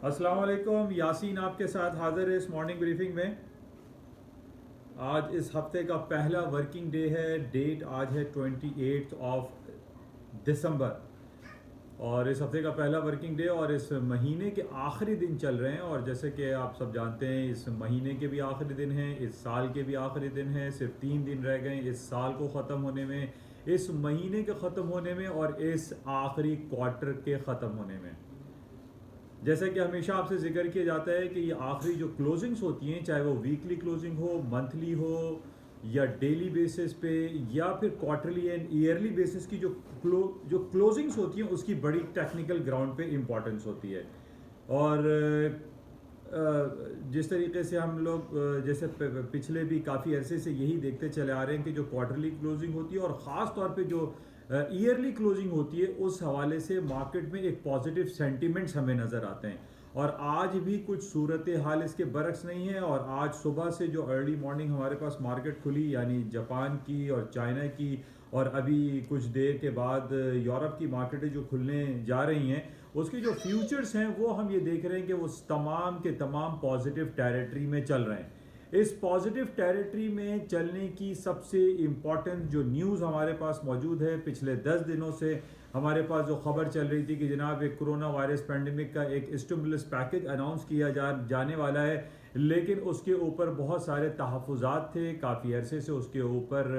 अस्सलाम वालेकुम, यासीन आपके साथ हाजिर है इस मॉर्निंग ब्रीफिंग में। आज इस हफ्ते का पहला वर्किंग डे है। डेट आज है 28 ऑफ दिसंबर और इस हफ्ते का पहला वर्किंग डे और इस महीने के आखिरी दिन चल रहे हैं। और जैसे कि आप सब जानते हैं, इस महीने के भी आखिरी दिन हैं, इस साल के भी आखिरी दिन हैं। सिर्फ 3 दिन रह गए इस साल को ख़त्म होने में, इस महीने के ख़त्म होने में और इस आखिरी क्वार्टर के ख़त्म होने में। जैसा कि हमेशा आपसे जिक्र किया जाता है कि ये आखिरी जो क्लोजिंग्स होती हैं, चाहे वो वीकली क्लोजिंग हो, मंथली हो या डेली बेसिस पे या फिर क्वार्टरली एंड ईयरली बेसिस की जो क्लोजिंग्स होती हैं उसकी बड़ी टेक्निकल ग्राउंड पे इम्पॉर्टेंस होती है। और जिस तरीके से हम लोग जैसे पिछले भी काफ़ी अरसे से यही देखते चले आ रहे हैं कि जो क्वार्टरली क्लोजिंग होती है और ख़ास तौर पे जो ईयरली क्लोजिंग होती है, उस हवाले से मार्केट में एक पॉजिटिव सेंटीमेंट्स हमें नज़र आते हैं। और आज भी कुछ सूरत हाल इसके बरक्स नहीं है। और आज सुबह से जो अर्ली मॉर्निंग हमारे पास मार्केट खुली, यानी जापान की और चाइना की, और अभी कुछ देर के बाद यूरोप की मार्केटें जो खुलने जा रही हैं, उसके जो फ्यूचर्स हैं वो हम ये देख रहे हैं कि वो तमाम के तमाम पॉजिटिव टेरिटरी में चल रहे हैं। इस पॉजिटिव टेरिटरी में चलने की सबसे इम्पॉर्टेंट जो न्यूज़ हमारे पास मौजूद है, पिछले 10 दिनों से हमारे पास जो खबर चल रही थी कि जनाब एक कोरोना वायरस पेंडेमिक का एक स्टिमुलस पैकेज अनाउंस किया जाने वाला है, लेकिन उसके ऊपर बहुत सारे तहफ़्फ़ुज़ात थे। काफ़ी अरसे से उसके ऊपर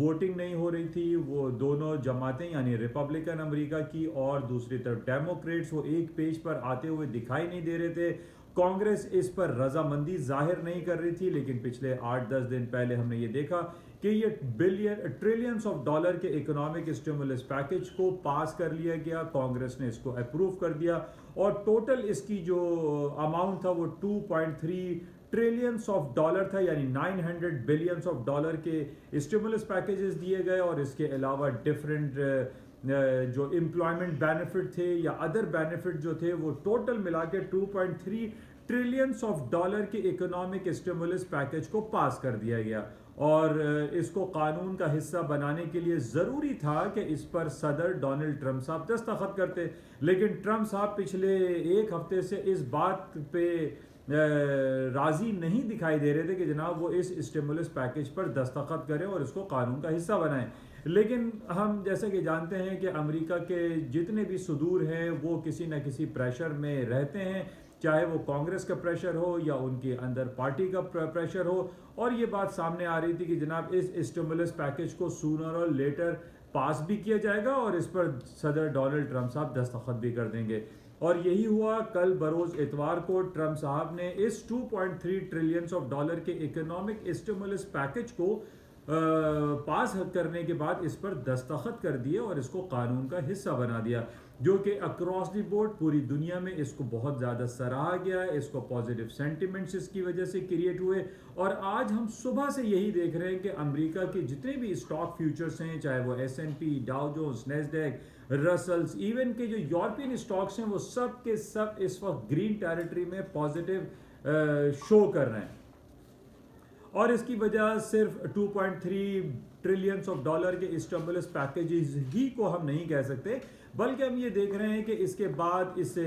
वोटिंग नहीं हो रही थी। वो दोनों जमातें यानी रिपब्लिकन अमेरिका की और दूसरी तरफ डेमोक्रेट्स, वो एक पेज पर आते हुए दिखाई नहीं दे रहे थे। कांग्रेस इस पर रजामंदी जाहिर नहीं कर रही थी, लेकिन पिछले 8-10 दिन पहले हमने ये देखा कि ये ट्रिलियंस ऑफ डॉलर के इकोनॉमिक स्टिमुलस पैकेज को पास कर लिया गया। कांग्रेस ने इसको अप्रूव कर दिया और टोटल इसकी जो अमाउंट था वो 2.3 ट्रिलियंस ऑफ डॉलर था, यानी 900 बिलियंस ऑफ डॉलर के स्टिमुलस पैकेजेस दिए गए। और इसके अलावा डिफरेंट जो एम्प्लॉयमेंट बेनिफिट थे या अदर बेनिफिट जो थे, वो टोटल मिला के 2.3 ट्रिलियंस ऑफ डॉलर के इकोनॉमिक स्टिमुलस पैकेज को पास कर दिया गया। और इसको कानून का हिस्सा बनाने के लिए ज़रूरी था कि इस पर सदर डोनाल्ड ट्रंप साहब दस्तखत करते, लेकिन ट्रंप साहब पिछले एक हफ्ते से इस बात पे राज़ी नहीं दिखाई दे रहे थे कि जनाब वो इस स्टिमुलस पैकेज पर दस्तखत करें और इसको कानून का हिस्सा बनाएं। लेकिन हम जैसे कि जानते हैं कि अमेरिका के जितने भी सुदूर हैं वो किसी न किसी प्रेशर में रहते हैं, चाहे वो कांग्रेस का प्रेशर हो या उनके अंदर पार्टी का प्रेशर हो। और ये बात सामने आ रही थी कि जनाब इस स्टिमुलस पैकेज को सूनर और लेटर पास भी किया जाएगा और इस पर सदर डोनाल्ड ट्रंप साहब दस्तखत भी कर देंगे। और यही हुआ। कल बरोज़ इतवार को ट्रंप साहब ने इस 2.3 ट्रिलियंस ऑफ डॉलर के इकोनॉमिक स्टिमुलस पैकेज को पास करने के बाद इस पर दस्तखत कर दिए और इसको कानून का हिस्सा बना दिया, जो कि अक्रॉस द बोर्ड पूरी दुनिया में इसको बहुत ज़्यादा सराहा गया। इसको पॉजिटिव सेंटिमेंट्स इसकी वजह से क्रिएट हुए। और आज हम सुबह से यही देख रहे हैं कि अमेरिका के जितने भी स्टॉक फ्यूचर्स हैं, चाहे वो S&P, Dow Jones, Nasdaq, Russell's, even के जो यूरोपियन स्टॉक्स हैं, वो सब के सब इस वक्त ग्रीन टेरिटरी में पॉजिटिव शो कर रहे हैं। और इसकी वजह सिर्फ 2.3 ट्रिलियंस ऑफ डॉलर के स्टिमुलस पैकेजेस ही को हम नहीं कह सकते, बल्कि हम ये देख रहे हैं कि इसके बाद इससे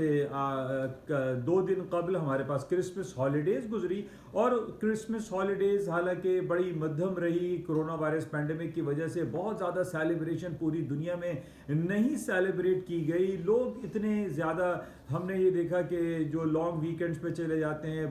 2 दिन कबल हमारे पास क्रिसमस हॉलीडेज गुजरी। और क्रिसमस हॉलीडेज हालांकि बड़ी मध्यम रही, कोरोना वायरस पैंडेमिक की वजह से बहुत ज़्यादा सेलिब्रेशन पूरी दुनिया में नहीं सेलिब्रेट की गई। लोग इतने ज़्यादा, हमने ये देखा कि जो लॉन्ग वीकेंड्स पे चले जाते हैं,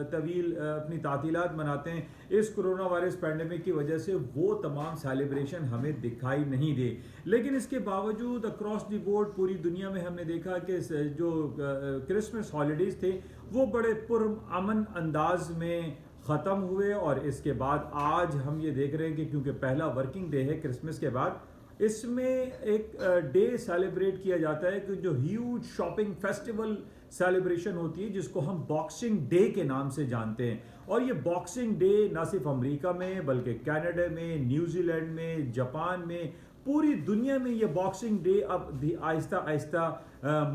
तवील अपनी तातीलात मनाते हैं, इस कोरोना वायरस पैंडेमिक की वजह से वो तमाम सेलिब्रेशन हमें दिखाई नहीं दे। लेकिन इसके बावजूद अक्रॉस द बोर्ड पूरी दुनिया में हमने देखा कि जो क्रिसमस हॉलीडेज थे वो बड़े पुरअमन अंदाज में ख़त्म हुए। और इसके बाद आज हम ये देख रहे हैं कि क्योंकि पहला वर्किंग डे है क्रिसमस के बाद, इसमें एक डे सेलिब्रेट किया जाता है कि जो ह्यूज शॉपिंग फेस्टिवल सेलिब्रेशन होती है, जिसको हम बॉक्सिंग डे के नाम से जानते हैं। और ये बॉक्सिंग डे ना सिर्फ अमेरिका में बल्कि कनाडा में, न्यूजीलैंड में, जापान में, पूरी दुनिया में ये बॉक्सिंग डे अब भी आहिस्ता आहिस्ता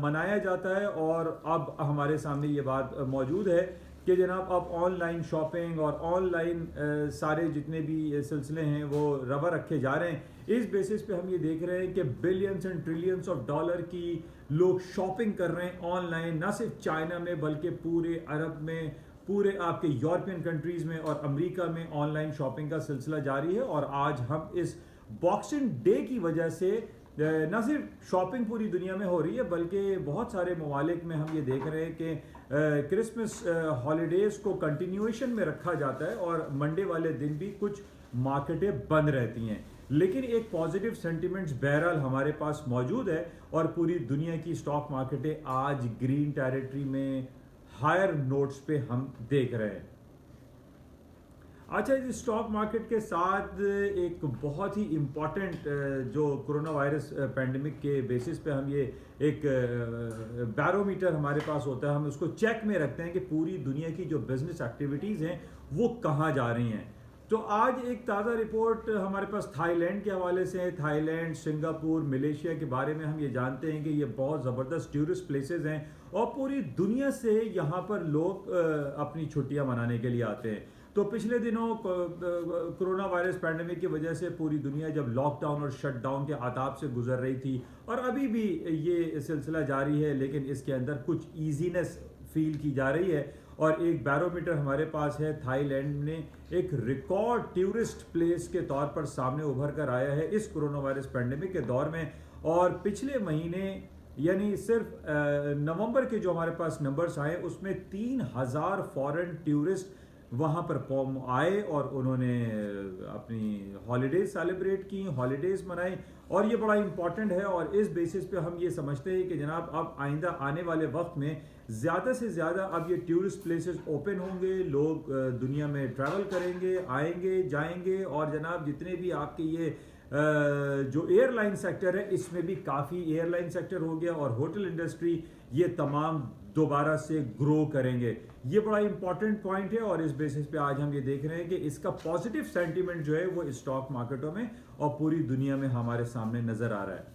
मनाया जाता है। और अब हमारे सामने ये बात मौजूद है कि जनाब अब ऑनलाइन शॉपिंग और ऑनलाइन सारे जितने भी सिलसिले हैं वो रवा रखे जा रहे हैं। इस बेसिस पे हम ये देख रहे हैं कि billions and trillions of dollar की लोग शॉपिंग कर रहे हैं ऑनलाइन, ना सिर्फ चाइना में बल्कि पूरे अरब में, पूरे आपके यूरोपियन कंट्रीज़ में और अमेरिका में ऑनलाइन शॉपिंग का सिलसिला जारी है। और आज हम इस बॉक्सिंग डे की वजह से न सिर्फ शॉपिंग पूरी दुनिया में हो रही है बल्कि बहुत सारे ममालिक में हम ये देख रहे हैं कि क्रिसमस हॉलीडेज़ को कंटिन्यूएशन में रखा जाता है और मंडे वाले दिन भी कुछ मार्केटें बंद रहती हैं। लेकिन एक पॉजिटिव सेंटिमेंट्स बहरहाल हमारे पास मौजूद है और पूरी दुनिया की स्टॉक मार्केटें आज ग्रीन टेरिटरी में हायर नोट्स पे हम देख रहे हैं। अच्छा, इस स्टॉक मार्केट के साथ एक बहुत ही इम्पॉर्टेंट जो कोरोना वायरस पैंडमिक के बेसिस पे हम ये एक बैरोमीटर हमारे पास होता है, हम उसको चेक में रखते हैं कि पूरी दुनिया की जो बिजनेस एक्टिविटीज़ हैं वो कहाँ जा रही हैं। तो आज एक ताज़ा रिपोर्ट हमारे पास थाईलैंड के हवाले से है। थाईलैंड, सिंगापुर, मलेशिया के बारे में हम ये जानते हैं कि ये बहुत ज़बरदस्त टूरिस्ट प्लेसेस हैं और पूरी दुनिया से यहाँ पर लोग अपनी छुट्टियाँ मनाने के लिए आते हैं। तो पिछले दिनों कोरोना वायरस पैंडेमिक की वजह से पूरी दुनिया जब लॉकडाउन और शटडाउन के आताब से गुजर रही थी और अभी भी ये सिलसिला जारी है, लेकिन इसके अंदर कुछ ईजीनेस फील की जा रही है। और एक बैरोमीटर हमारे पास है, थाईलैंड ने एक रिकॉर्ड टूरिस्ट प्लेस के तौर पर सामने उभर कर आया है इस कोरोना वायरस पैंडेमिक के दौर में। और पिछले महीने यानी सिर्फ नवंबर के जो हमारे पास नंबर्स आए उसमें 3000 फॉरेन टूरिस्ट वहाँ पर आए और उन्होंने अपनी हॉलीडेज सेलिब्रेट की, हॉलीडेज मनाई। और ये बड़ा इंपॉर्टेंट है और इस बेसिस पे हम ये समझते हैं कि जनाब अब आइंदा आने वाले वक्त में ज़्यादा से ज़्यादा अब ये टूरिस्ट प्लेसेस ओपन होंगे, लोग दुनिया में ट्रैवल करेंगे, आएंगे जाएंगे। और जनाब जितने भी आपके ये जो एयरलाइन सेक्टर है इसमें भी काफ़ी एयरलाइन सेक्टर हो गया और होटल इंडस्ट्री, ये तमाम दोबारा से ग्रो करेंगे। ये बड़ा इंपॉर्टेंट पॉइंट है और इस बेसिस पे आज हम ये देख रहे हैं कि इसका पॉजिटिव सेंटीमेंट जो है वो स्टॉक मार्केटों में और पूरी दुनिया में हमारे सामने नजर आ रहा है।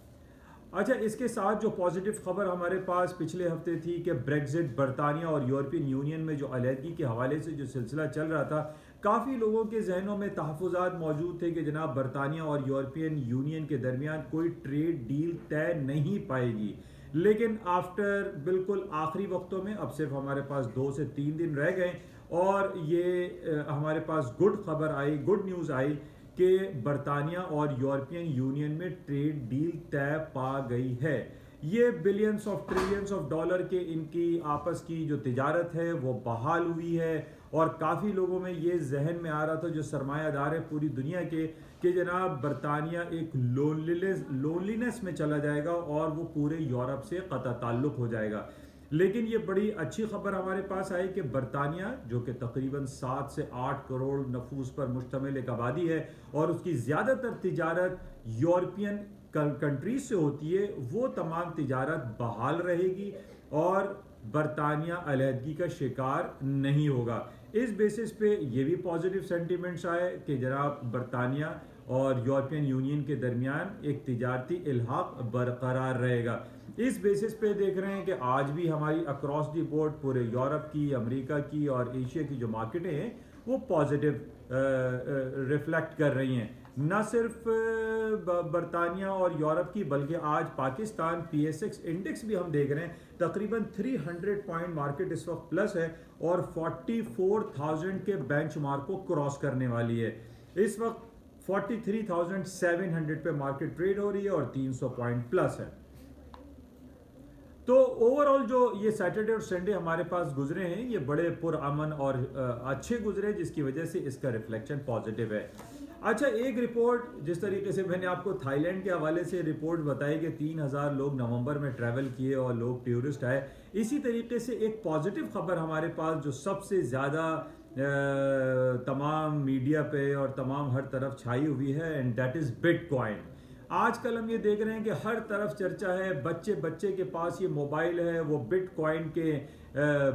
अच्छा, इसके साथ जो पॉजिटिव खबर हमारे पास पिछले हफ्ते थी कि ब्रेक्जिट, बरतानिया और यूरोपियन यूनियन में जो अलहदगी के हवाले से जो सिलसिला चल रहा था, काफ़ी लोगों के जहनों में तहफ़्फ़ुज़ात मौजूद थे कि जनाब बरतानिया और यूरोपियन यूनियन के दरमियान कोई ट्रेड डील तय नहीं पाएगी। लेकिन आफ्टर बिल्कुल आखिरी वक्तों में अब सिर्फ हमारे पास 2 से 3 दिन रह गए और ये हमारे पास गुड खबर आई, गुड न्यूज़ आई कि बरतानिया और यूरोपियन यूनियन में ट्रेड डील तय पा गई है। ये billions of trillions of dollar के इनकी आपस की जो तिजारत है वो बहाल हुई है और काफ़ी लोगों में ये जहन में आ रहा था जो सरमायादार है पूरी दुनिया के कि जनाब बरतानिया एक लोनलीनेस में चला जाएगा और वो पूरे यूरोप से क़ता ताल्लुक़ हो जाएगा। लेकिन ये बड़ी अच्छी खबर हमारे पास आई कि बरतानिया, जो कि तकरीबन 7 से 8 करोड़ नफूस पर मुश्तमिल एक आबादी है और उसकी ज़्यादातर तिजारत यूरोपियन कंट्रीज से होती है, वो तमाम तिजारत बहाल रहेगी और बरतानिया अलहदगी का शिकार नहीं होगा। इस बेसिस पे ये भी पॉजिटिव सेंटिमेंट्स आए कि जनाब बरतानिया और यूरोपियन यूनियन के दरमियान एक तिजारती इल्हाक बरकरार रहेगा। इस बेसिस पे देख रहे हैं कि आज भी हमारी अक्रॉस द बोर्ड पूरे यूरोप की, अमेरिका की और एशिया की जो मार्केटें हैं वो पॉजिटिव रिफ्लेक्ट कर रही हैं। न सिर्फ बरतानिया और यूरोप की बल्कि आज पाकिस्तान PSX इंडेक्स भी हम देख रहे हैं, तकरीबन 300 पॉइंट मार्केट इस वक्त प्लस है और 44,000 के बेंचमार्क को क्रॉस करने वाली है। इस वक्त 43,700 पे मार्केट ट्रेड हो रही है और 300 पॉइंट प्लस है। तो ओवरऑल जो ये सैटरडे और संडे हमारे पास गुजरे हैं ये बड़े पुरअमन और अच्छे गुजरे, जिसकी वजह से इसका रिफ्लेक्शन पॉजिटिव है। अच्छा, एक रिपोर्ट जिस तरीके से मैंने आपको थाईलैंड के हवाले से रिपोर्ट बताई कि 3000 लोग नवंबर में ट्रैवल किए और लोग टूरिस्ट आए, इसी तरीके से एक पॉजिटिव खबर हमारे पास जो सबसे ज़्यादा तमाम मीडिया पे और तमाम हर तरफ छाई हुई है, एंड दैट इज़ बिटकॉइन। आजकल हम ये देख रहे हैं कि हर तरफ चर्चा है, बच्चे बच्चे के पास ये मोबाइल है, वो बिटकॉइन के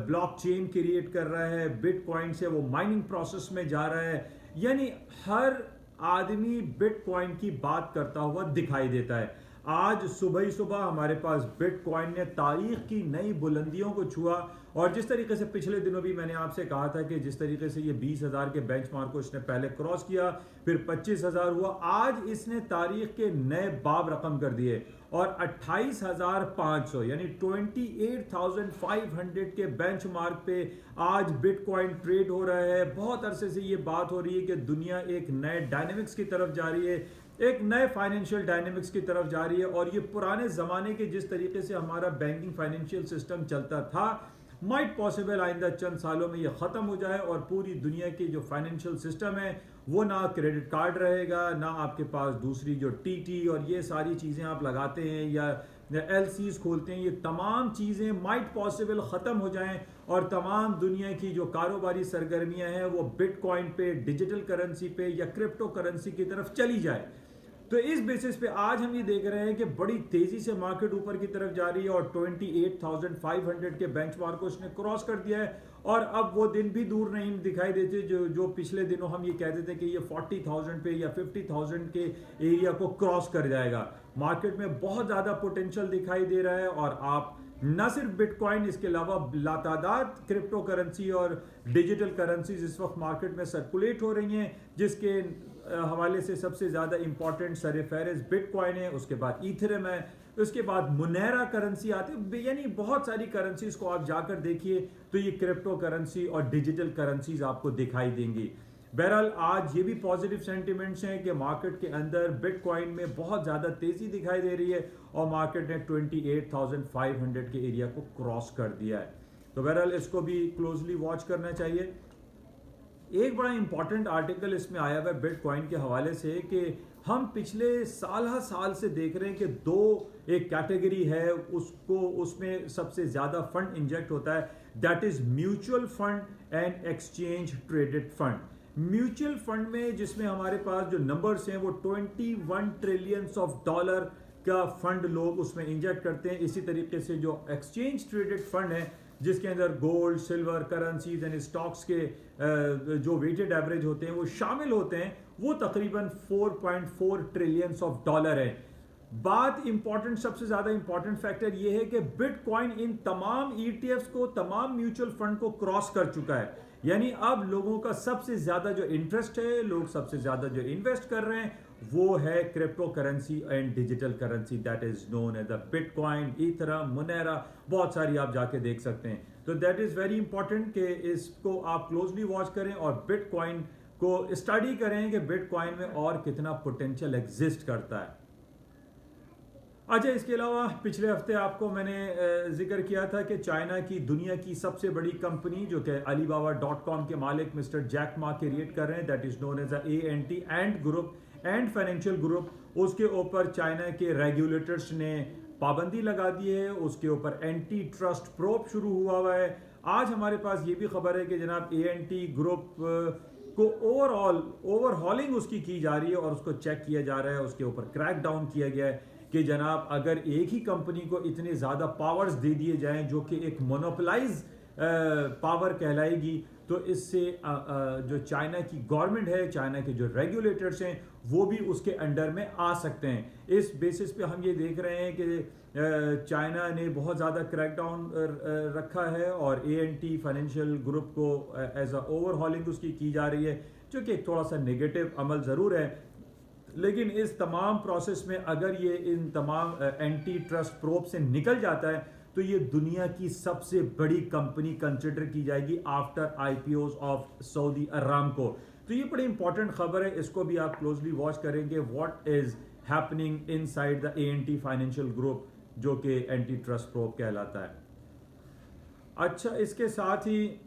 ब्लॉकचेन क्रिएट कर रहा है, बिटकॉइन से वो माइनिंग प्रोसेस में जा रहा है, यानी हर आदमी बिटकॉइन की बात करता हुआ दिखाई देता है। आज सुबह ही सुबह हमारे पास बिटकॉइन ने तारीख की नई बुलंदियों को छुआ। और जिस तरीके से पिछले दिनों भी मैंने आपसे कहा था कि जिस तरीके से ये 20,000 के बेंचमार्क को इसने पहले क्रॉस किया, फिर 25,000 हुआ, आज इसने तारीख के नए बाब रकम कर दिए और 28,500 यानी 28,500 के बेंचमार्क पे आज बिटकॉइन ट्रेड हो रहा है। बहुत अरसे से ये बात हो रही है कि दुनिया एक नए डायनेमिक्स की तरफ जा रही है, एक नए फाइनेंशियल डायनेमिक्स की तरफ जा रही है। और ये पुराने ज़माने के जिस तरीके से हमारा बैंकिंग फाइनेंशियल सिस्टम चलता था, माइट पॉसिबल आइंदा चंद सालों में ये ख़त्म हो जाए और पूरी दुनिया की जो फाइनेंशियल सिस्टम है वो ना क्रेडिट कार्ड रहेगा, ना आपके पास दूसरी जो टीटी और ये सारी चीज़ें आप लगाते हैं या एलसीज खोलते हैं, ये तमाम चीज़ें माइट पॉसिबल ख़त्म हो जाएं और तमाम दुनिया की जो कारोबारी सरगर्मियां हैं वो बिटकॉइन पे, डिजिटल करेंसी पे या क्रिप्टो करेंसी की तरफ चली जाए। तो इस बेसिस पे आज हम ये देख रहे हैं कि बड़ी तेजी से मार्केट ऊपर की तरफ जा रही है और 28,500 के बेंचमार्क को इसने क्रॉस कर दिया है। और अब वो दिन भी दूर नहीं दिखाई देते जो पिछले दिनों हम ये कहते थे कि ये 40,000 पे या 50,000 के एरिया को क्रॉस कर जाएगा। मार्केट में बहुत ज़्यादा पोटेंशियल दिखाई दे रहा है और आप न सिर्फ बिटकॉइन, इसके अलावा लातादाद क्रिप्टो करेंसी और डिजिटल करेंसीज इस वक्त मार्केट में सर्कुलेट हो रही हैं, जिसके हवाले से सबसे ज़्यादा इंपॉर्टेंट सर-ए-फ़हरिस्त बिटकॉइन है, उसके बाद ईथेरियम है, उसके बाद मुनेरा करेंसी आती है। यानी बहुत सारी करेंसीज को आप जाकर देखिए तो ये क्रिप्टो करेंसी और डिजिटल करेंसीज आपको दिखाई देंगी। बहरहाल आज ये भी पॉजिटिव सेंटिमेंट्स हैं कि मार्केट के अंदर बिटकॉइन में बहुत ज़्यादा तेज़ी दिखाई दे रही है और मार्केट ने 28,500 के एरिया को क्रॉस कर दिया है। तो बहरहाल इसको भी क्लोजली वॉच करना चाहिए। एक बड़ा इंपॉर्टेंट आर्टिकल इसमें आया हुआ है बिटकॉइन के हवाले से कि हम पिछले साल से देख रहे हैं कि दो एक कैटेगरी है, उसमें सबसे ज़्यादा फंड इंजेक्ट होता है, that is mutual fund and exchange traded fund. Mutual fund में जिसमें हमारे पास जो नंबर्स हैं वो 21 ट्रिलियंस ऑफ डॉलर का फंड लोग उसमें इंजेक्ट करते हैं। इसी तरीके से जो एक्सचेंज ट्रेडेड फंड है जिसके अंदर gold, silver, currencies and stocks के जो वेटेड एवरेज होते हैं वो शामिल होते हैं, वो तकरीबन 4.4 ट्रिलियंस ऑफ डॉलर है। बात इंपॉर्टेंट, सबसे ज्यादा इंपॉर्टेंट फैक्टर ये है कि बिटकॉइन इन तमाम ईटीएफ्स को, तमाम म्यूचुअल फंड को क्रॉस कर चुका है। यानी अब लोगों का सबसे ज्यादा जो इंटरेस्ट है, लोग सबसे ज्यादा जो इन्वेस्ट कर रहे हैं वो है cryptocurrency and digital currency, that is known as the bitcoin, Ethereum, Monero, बहुत सारी आप जाके देख सकते हैं। तो दैट इज वेरी इंपॉर्टेंट कि इसको आप क्लोजली वॉच करें और बिटकॉइन को स्टडी करें कि बिटकॉइन में और कितना पोटेंशियल एग्जिस्ट करता है। अच्छा, इसके अलावा पिछले हफ्ते आपको मैंने जिक्र किया था कि चाइना की दुनिया की सबसे बड़ी कंपनी जो कि Alibaba.com के मालिक मिस्टर जैक मा क्रिएट कर रहे हैं, that is known as ANT and group and financial group, उसके ऊपर चाइना के रेगुलेटर्स ने पाबंदी लगा दी है, उसके ऊपर एंटी ट्रस्ट प्रोब शुरू हुआ है। आज हमारे पास ये भी खबर है कि जनाब ANT ग्रुप को ओवरहॉलिंग उसकी की जा रही है और उसको चेक किया जा रहा है, उसके ऊपर क्रैक डाउन किया गया है कि जनाब अगर एक ही कंपनी को इतने ज़्यादा पावर्स दे दिए जाएं जो कि एक मोनोपोलाइज पावर कहलाएगी, तो इससे जो चाइना की गवर्नमेंट है, चाइना के जो रेगुलेटर्स हैं वो भी उसके अंडर में आ सकते हैं। इस बेसिस पे हम ये देख रहे हैं कि चाइना ने बहुत ज़्यादा क्रैकडाउन रखा है और ANT फाइनेंशियल ग्रुप को एज अ ओवरहॉलिंग उसकी की जा रही है, जो कि एक थोड़ा सा नेगेटिव अमल ज़रूर है। लेकिन इस तमाम प्रोसेस में अगर ये इन तमाम एंटी ट्रस्ट प्रोब से निकल जाता है तो ये दुनिया की सबसे बड़ी कंपनी कंसिडर की जाएगी after IPOs of Saudi Aramco. तो ये बड़ी इंपॉर्टेंट खबर है, इसको भी आप क्लोजली वॉच करेंगे what is happening inside the ANT financial group जो कि एंटी ट्रस्ट प्रोब कहलाता है। अच्छा, इसके साथ ही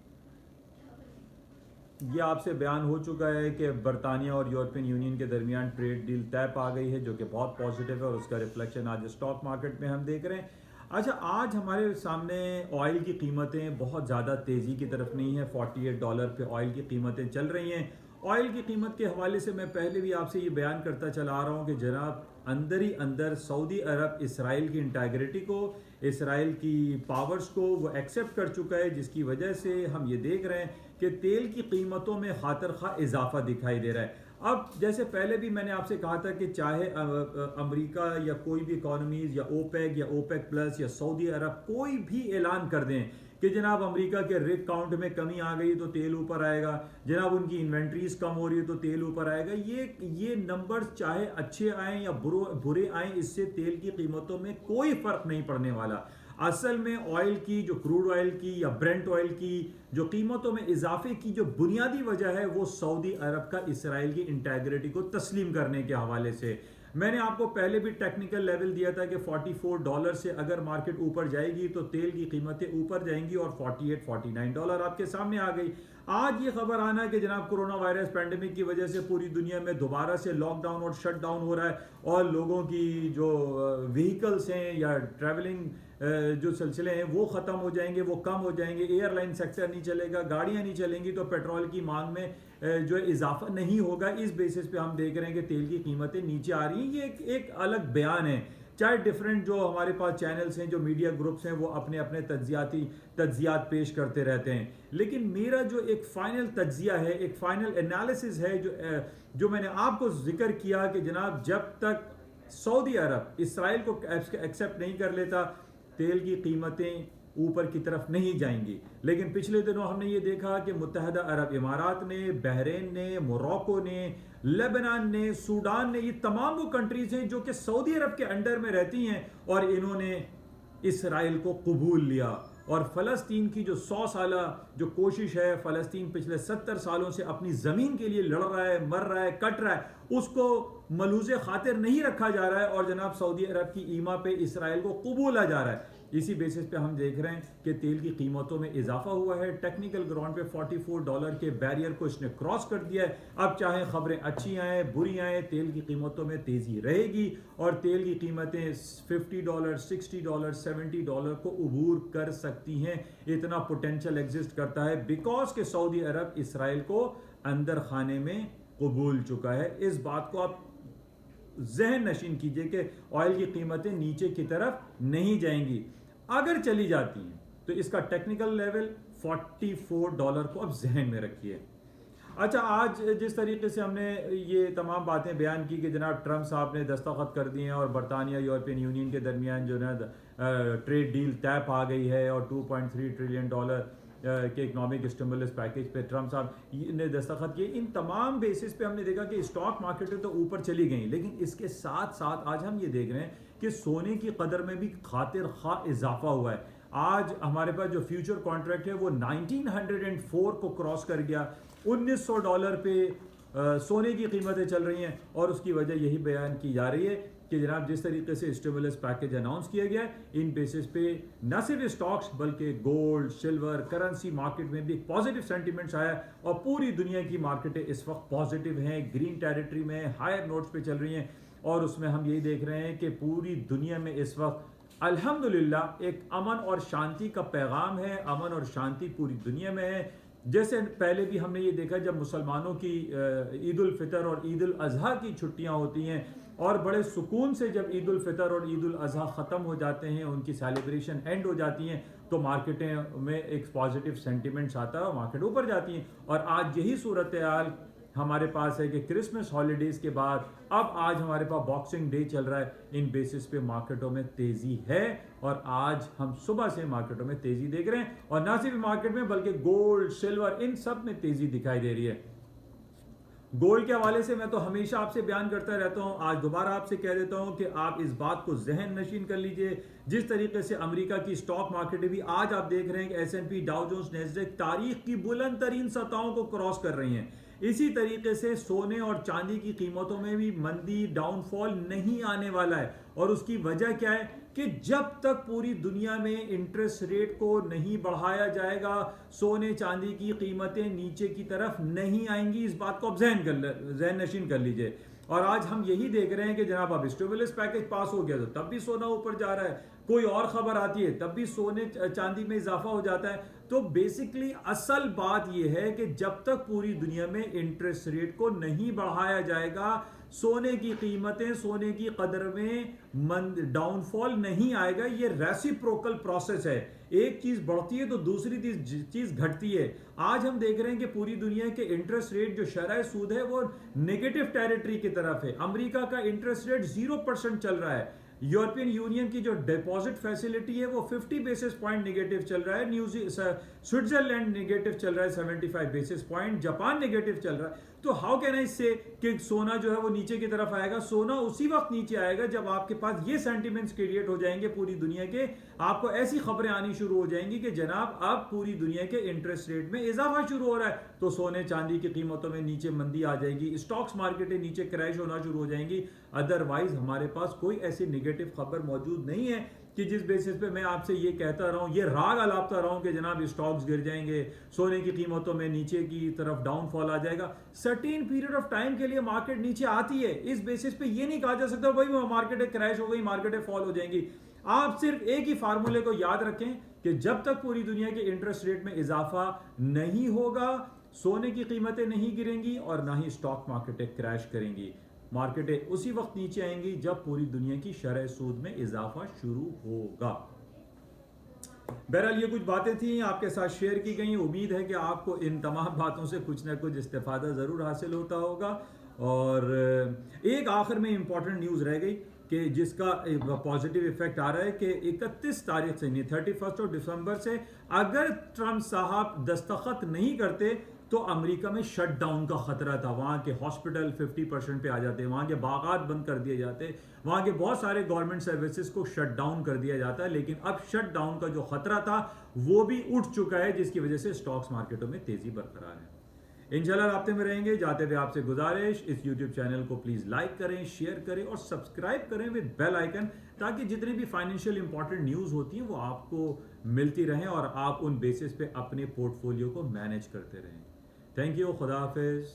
ये आपसे बयान हो चुका है कि बरतानिया और यूरोपियन यूनियन के दरमियान ट्रेड डील तय पा गई है, जो कि बहुत पॉजिटिव है और उसका रिफ्लेक्शन आज स्टॉक मार्केट में हम देख रहे हैं। अच्छा, आज हमारे सामने ऑयल की कीमतें बहुत ज़्यादा तेज़ी की तरफ नहीं है, $48 पे ऑयल की कीमतें चल रही हैं। ऑयल की कीमत के हवाले से मैं पहले भी आपसे ये बयान करता चला आ रहा हूँ कि जनाब अंदर ही अंदर सऊदी अरब इसराइल की इंटीग्रिटी को, इसराइल की पावर्स को वो एक्सेप्ट कर चुका है, जिसकी वजह से हम ये देख रहे हैं कि तेल की कीमतों में खातर खा इजाफा दिखाई दे रहा है। अब जैसे पहले भी मैंने आपसे कहा था कि चाहे अमेरिका या कोई भी इकोनॉमीज या ओपेक प्लस या सऊदी अरब कोई भी ऐलान कर दें कि जनाब अमेरिका के रिग काउंट में कमी आ गई तो तेल ऊपर आएगा, जनाब उनकी इन्वेंट्रीज कम हो रही है तो तेल ऊपर आएगा, ये नंबर्स चाहे अच्छे आए या बुरे आए, इससे तेल की कीमतों में कोई फर्क नहीं पड़ने वाला। असल में ऑयल की, जो क्रूड ऑयल की या ब्रेंट ऑयल की जो कीमतों में इजाफे की जो बुनियादी वजह है वो सऊदी अरब का इसराइल की इंटेग्रिटी को तस्लीम करने के हवाले से। मैंने आपको पहले भी टेक्निकल लेवल दिया था कि $44 से अगर मार्केट ऊपर जाएगी तो तेल की कीमतें ऊपर जाएंगी और $48-49 आपके सामने आ गई। आज ये खबर आना है कि जनाब कोरोना वायरस पैंडेमिक की वजह से पूरी दुनिया में दोबारा से लॉकडाउन और शटडाउन हो रहा है और लोगों की जो व्हीकल्स हैं या ट्रैवलिंग जो सिलसिले हैं वो ख़त्म हो जाएंगे, वो कम हो जाएंगे, एयरलाइन सेक्टर नहीं चलेगा, गाड़ियाँ नहीं चलेंगी तो पेट्रोल की मांग में जो इजाफा नहीं होगा। इस बेसिस पे हम देख रहे हैं कि तेल की कीमतें नीचे आ रही हैं। ये एक अलग बयान है, चाहे डिफरेंट जो हमारे पास चैनल्स हैं, जो मीडिया ग्रुप्स हैं, वो अपने अपने तज्जियात पेश करते रहते हैं, लेकिन मेरा जो एक फाइनल तज्जिया है, एक फाइनल एनालिसिस है जो मैंने आपको जिक्र किया कि जनाब जब तक सऊदी अरब इसराइल को एक्सेप्ट नहीं कर लेता तेल की कीमतें ऊपर की तरफ नहीं जाएंगी। लेकिन पिछले दिनों हमने ये देखा कि मुत्तहदा अरब इमारात ने, बहरीन ने, मोरक्को ने, लेबनान ने, सूडान ने, ये तमाम वो कंट्रीज हैं जो कि सऊदी अरब के अंडर में रहती हैं और इन्होंने इसराइल को कबूल लिया। और फ़लस्तीन की जो 100 साला जो कोशिश है, फ़लस्तीन पिछले 70 सालों से अपनी ज़मीन के लिए लड़ रहा है, मर रहा है, कट रहा है, उसको मलूज़े खातिर नहीं रखा जा रहा है और जनाब सऊदी अरब की ईमा पे इसराइल को कबूला जा रहा है। इसी बेसिस पे हम देख रहे हैं कि तेल की कीमतों में इजाफा हुआ है। टेक्निकल ग्राउंड पे $44 के बैरियर को इसने क्रॉस कर दिया है। अब चाहे खबरें अच्छी आए बुरी आए, तेल की कीमतों में तेज़ी रहेगी और तेल की कीमतें $50, $60, $70 को अबूर कर सकती हैं। इतना पोटेंशियल एग्जिस्ट करता है बिकॉज के सऊदी अरब इसराइल को अंदर खाने में कबूल चुका है। इस बात को आप जहन नशीन कीजिए कि ऑयल की कीमतें नीचे की तरफ नहीं जाएंगी। अगर चली जाती हैं तो इसका टेक्निकल लेवल $44 को अब जहन में रखिए। अच्छा, आज जिस तरीके से हमने ये तमाम बातें बयान की कि जनाब ट्रंप साहब ने दस्तखत कर दिए हैं और बरतानिया यूरोपियन यूनियन के दरमियान जो ना ट्रेड डील तय पा गई है और $2.3 ट्रिलियन के इकोनॉमिक स्टिमुलस पैकेज पे ट्रंप साहब ने दस्तखत किए, इन तमाम बेसिस पे हमने देखा कि स्टॉक मार्केटें तो ऊपर चली गई, लेकिन इसके साथ साथ आज हम ये देख रहे हैं कि सोने की कदर में भी खातिर खा इजाफा हुआ है। आज हमारे पास जो फ्यूचर कॉन्ट्रैक्ट है वो 1904 को क्रॉस कर गया। $1900 पे सोने की कीमतें चल रही हैं और उसकी वजह यही बयान की जा रही है कि जनाब जिस तरीके से स्टिमुलस पैकेज अनाउंस किया गया है, इन बेसिस पे न सिर्फ स्टॉक्स बल्कि गोल्ड, सिल्वर, करेंसी मार्केट में भी एक पॉजिटिव सेंटीमेंट्स आया और पूरी दुनिया की मार्केटें इस वक्त पॉजिटिव हैं, ग्रीन टेरिटरी में हायर नोट्स पे चल रही हैं। और उसमें हम यही देख रहे हैं कि पूरी दुनिया में इस वक्त अल्हम्दुलिल्लाह एक अमन और शांति का पैगाम है, अमन और शांति पूरी दुनिया में है। जैसे पहले भी हमने ये देखा जब मुसलमानों की ईद उल फितर और ईद उल अजहा की छुट्टियां होती हैं और बड़े सुकून से जब ईद उल फितर और ईद उल अजहा ख़त्म हो जाते हैं, उनकी सेलिब्रेशन एंड हो जाती हैं, तो मार्केटें में एक पॉजिटिव सेंटिमेंट्स आता है और मार्केट ऊपर जाती हैं। और आज यही सूरत हाल हमारे पास है कि क्रिसमस हॉलीडेज़ के बाद अब आज हमारे पास बॉक्सिंग डे चल रहा है। इन बेसिस पे मार्केटों में तेज़ी है और आज हम सुबह से मार्केटों में तेज़ी देख रहे हैं और ना सिर्फ मार्केट में बल्कि गोल्ड, सिल्वर, इन सब में तेज़ी दिखाई दे रही है। गोल्ड के हवाले से मैं तो हमेशा आपसे बयान करता रहता हूं, आज दोबारा आपसे कह देता हूं कि आप इस बात को जहन नशीन कर लीजिए। जिस तरीके से अमेरिका की स्टॉक मार्केट भी आज आप देख रहे हैं कि S&P, डाउ जोन्स, नैस्डैक तारीख की बुलंद तरीन सतहों को क्रॉस कर रही हैं। इसी तरीके से सोने और चांदी की कीमतों में भी मंदी, डाउनफॉल नहीं आने वाला है और उसकी वजह क्या है कि जब तक पूरी दुनिया में इंटरेस्ट रेट को नहीं बढ़ाया जाएगा, सोने चांदी की कीमतें नीचे की तरफ नहीं आएंगी। इस बात को आप जहन नशीन कर लीजिए। और आज हम यही देख रहे हैं कि जनाब अब स्टिमुलस पैकेज पास हो गया तो तब भी सोना ऊपर जा रहा है, कोई और खबर आती है तब भी सोने चांदी में इजाफा हो जाता है। तो बेसिकली असल बात यह है कि जब तक पूरी दुनिया में इंटरेस्ट रेट को नहीं बढ़ाया जाएगा, सोने की कीमतें, सोने की कदर में डाउनफॉल नहीं आएगा। ये रेसिप्रोकल प्रोसेस है, एक चीज बढ़ती है तो दूसरी चीज घटती है। आज हम देख रहे हैं कि पूरी दुनिया के इंटरेस्ट रेट जो शरह सूद है वो नेगेटिव टेरिटरी की तरफ है। अमेरिका का इंटरेस्ट रेट 0% चल रहा है। यूरोपियन यूनियन की जो डिपॉजिट फैसिलिटी है वो 50 बेसिस पॉइंट नेगेटिव चल रहा है। स्विट्जरलैंड नेगेटिव चल रहा है 75 बेसिस पॉइंट। जापान नेगेटिव चल रहा है। तो हाउ कैन आई से कि सोना जो है वो नीचे की तरफ आएगा? सोना उसी वक्त नीचे आएगा जब आपके पास ये सेंटिमेंट्स क्रिएट हो जाएंगे पूरी दुनिया के, आपको ऐसी खबरें आनी शुरू हो जाएंगी कि जनाब अब पूरी दुनिया के इंटरेस्ट रेट में इजाफा शुरू हो रहा है, तो सोने चांदी की कीमतों में नीचे मंदी आ जाएगी, स्टॉक्स मार्केटें नीचे क्रैश होना शुरू हो जाएंगी। अदरवाइज हमारे पास कोई ऐसी नेगेटिव खबर मौजूद नहीं है कि जिस बेसिस पे मैं आपसे ये कहता रहा हूं, ये राग अलापता रहा हूं कि जनाब स्टॉक्स गिर जाएंगे, सोने की कीमतों में नीचे की तरफ डाउनफॉल आ जाएगा। सर्टेन पीरियड ऑफ टाइम के लिए मार्केट नीचे आती है। इस बेसिस पे ये नहीं कहा जा सकता भाई मार्केटें क्रैश हो गई, मार्केटें फॉल हो जाएंगी। आप सिर्फ एक ही फार्मूले को याद रखें कि जब तक पूरी दुनिया के इंटरेस्ट रेट में इजाफा नहीं होगा, सोने की कीमतें नहीं गिरेंगी और ना ही स्टॉक मार्केटें क्रैश करेंगी। मार्केटें उसी वक्त नीचे आएंगी जब पूरी दुनिया की शरह सूद में इजाफा शुरू होगा। बहरहाल ये कुछ बातें थी आपके साथ शेयर की गई। उम्मीद है कि आपको इन तमाम बातों से कुछ ना कुछ इस्तेफादा ज़रूर हासिल होता होगा। और एक आखिर में इंपॉर्टेंट न्यूज़ रह गई कि जिसका पॉजिटिव इफेक्ट आ रहा है कि 31 तारीख से नहीं 31 दिसंबर से अगर ट्रंप साहब दस्तखत नहीं करते तो अमेरिका में शटडाउन का खतरा था। वहां के हॉस्पिटल 50% पे आ जाते, वहां के बागात बंद कर दिए जाते, वहां के बहुत सारे गवर्नमेंट सर्विसेज को शटडाउन कर दिया जाता है। लेकिन अब शटडाउन का जो खतरा था वो भी उठ चुका है, जिसकी वजह से स्टॉक्स मार्केटों में तेजी बरकरार है। इंशाल्लाह राब्ते में रहेंगे। जाते हुए आपसे गुजारिश, इस यूट्यूब चैनल को प्लीज लाइक करें, शेयर करें और सब्सक्राइब करें विद बेल आइकन, ताकि जितनी भी फाइनेंशियल इंपॉर्टेंट न्यूज होती हैं वो आपको मिलती रहें और आप उन बेसिस पे अपने पोर्टफोलियो को मैनेज करते रहें। Thank you. खुदा हाफिज।